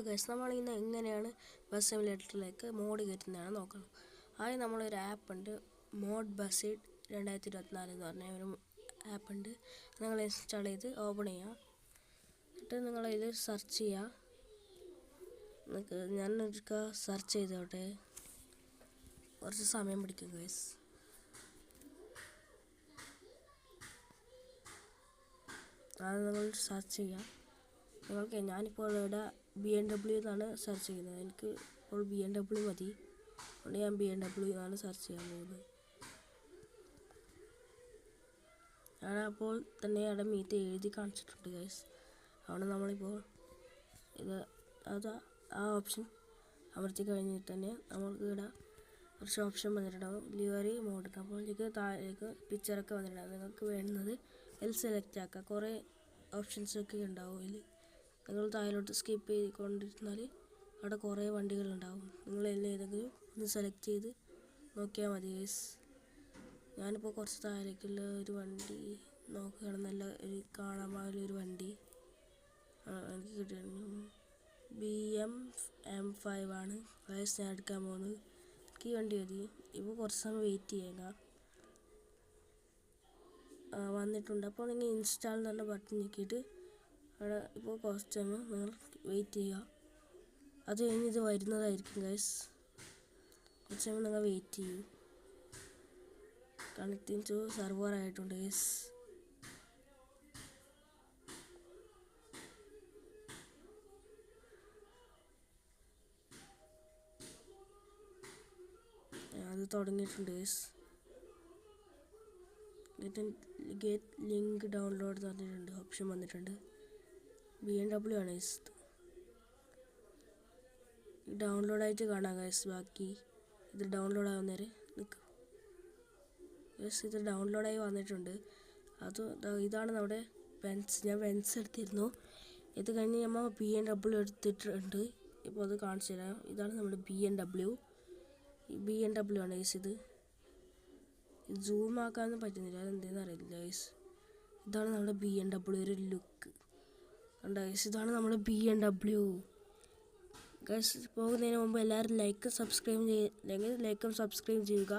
Hello guys, നമ്മളിന്ന് എങ്ങനെയാണ് bus സിമുലേറ്ററിലേക്ക് mode കയറ്റുന്നതാണ് നോക്കണം. ആദ്യം നമ്മളൊരു ആപ്പ് ഉണ്ട്, മോഡ് ബസ് 2024 എന്ന് പറഞ്ഞ ഒരു ആപ്പ് ഉണ്ട്. നിങ്ങൾ ഇൻസ്റ്റാൾ ചെയ്ത് ഓപ്പൺ ചെയ്യുക. എന്നിട്ട് നിങ്ങളിത് സെർച്ച് ചെയ്യുക. ഞാൻ സെർച്ച് ചെയ്തോട്ടെ, കുറച്ച് സമയം പിടിക്കും ഗൈസ്. അത് നിങ്ങൾ സെർച്ച് ചെയ്യുക. നിങ്ങൾക്ക് ഞാനിപ്പോൾ ഇവിടെ BMW എന്നാണ് സെർച്ച് ചെയ്യുന്നത്. എനിക്ക് ഇപ്പോൾ BMW മതി, അതുകൊണ്ട് ഞാൻ BMW എന്നാണ് സെർച്ച് ചെയ്യാൻ പോകുന്നത്. ഞാനപ്പോൾ തന്നെ അവിടെ മീറ്റ് എഴുതി കാണിച്ചിട്ടുണ്ട് ഗൈസ്. അതുകൊണ്ട് നമ്മളിപ്പോൾ ആ ഓപ്ഷൻ അമർത്തി കഴിഞ്ഞിട്ട് തന്നെ നമ്മൾക്ക് ഇവിടെ കുറച്ച് ഓപ്ഷൻ വന്നിട്ടുണ്ടാകും. ലിവറി മോഡ്, അപ്പോൾ ഇതിലേക്ക് താഴേക്ക് പിക്ചറൊക്കെ വന്നിട്ടുണ്ടാകും. നിങ്ങൾക്ക് വേണ്ടുന്നത് സെലക്ട് ആക്കുക. കുറേ ഓപ്ഷൻസൊക്കെ ഉണ്ടാവും ഇതിൽ. നിങ്ങൾ താഴോട്ട് സ്കിപ്പ് ചെയ്തുകൊണ്ടിരുന്നാൽ അവിടെ കുറേ വണ്ടികളുണ്ടാവും. നിങ്ങൾ ഏതെങ്കിലും ഒന്ന് സെലക്ട് ചെയ്ത് നോക്കിയാൽ മതി ഗൈസ്. ഞാനിപ്പോൾ കുറച്ച് താഴേക്കുള്ള ഒരു വണ്ടി നോക്കുകയാണ്. നല്ല ഒരു കാണാൻ പാടുള്ളൊരു വണ്ടി എനിക്ക് കിട്ടിയിരുന്നു. BM-M5 ആണ് ഗൈസ് ഞാൻ എടുക്കാൻ പോകുന്നത്. എനിക്ക് ഈ വണ്ടി മതി. ഇപ്പോൾ കുറച്ച് സമയം വെയിറ്റ് ചെയ്യുക. വന്നിട്ടുണ്ട്. അപ്പോൾ നിങ്ങൾ ഇൻസ്റ്റാൾ എന്ന് പറഞ്ഞ ബട്ടൺ ഞെക്കിയിട്ട് അവിടെ ഇപ്പോൾ കുറച്ച് സമയം നിങ്ങൾ വെയിറ്റ് ചെയ്യുക. അത് കഴിഞ്ഞ് ഇത് വരുന്നതായിരിക്കും ഗൈസ്. കുറച്ച് സമയം നിങ്ങൾ വെയിറ്റ് ചെയ്യൂ. കണക്റ്റിംഗ് ടു സെർവർ ആയിട്ടുണ്ട് ഗൈസ്. അത് തുടങ്ങിയിട്ടുണ്ട് ഗൈസ്. ഗെറ്റ് ലിങ്ക് ഡൗൺലോഡ് തന്നിട്ടുണ്ട്, ഓപ്ഷൻ വന്നിട്ടുണ്ട്. BMW ആണ് ഗൈസ്. ഡൗൺലോഡായിട്ട് കാണാം ഗൈസ്. ബാക്കി ഇത് ഡൗൺലോഡ് ആവുന്നവരെ നിൽക്കും ഗൈസ്. ഇത് ഡൗൺലോഡായി വന്നിട്ടുണ്ട്. ഇതാണ് നമ്മുടെ ബെൻസ്. ഞാൻ ബെൻസ് എടുത്തിരുന്നു. ഇത് കഴിഞ്ഞ് നമ്മൾ BMW എടുത്തിട്ടുണ്ട്. ഇപ്പോൾ അത് കാണിച്ചു തരാം. ഇതാണ് നമ്മുടെ BMW ആണ് ഗൈസ്. ഇത് സൂം ആക്കാനൊന്നും പറ്റുന്നില്ല, അതെന്തെന്ന് അറിയില്ല ഗൈസ്. ഇതാണ് നമ്മുടെ BMW ഒരു ലുക്ക് കണ്ടോ ഗൈസ്. ഇതാണ് നമ്മുടെ BMW ഗൈസ്. പോകുന്നതിന് മുമ്പ് എല്ലാവരും ലൈക്കും സബ്സ്ക്രൈബ് ചെയ്യുക.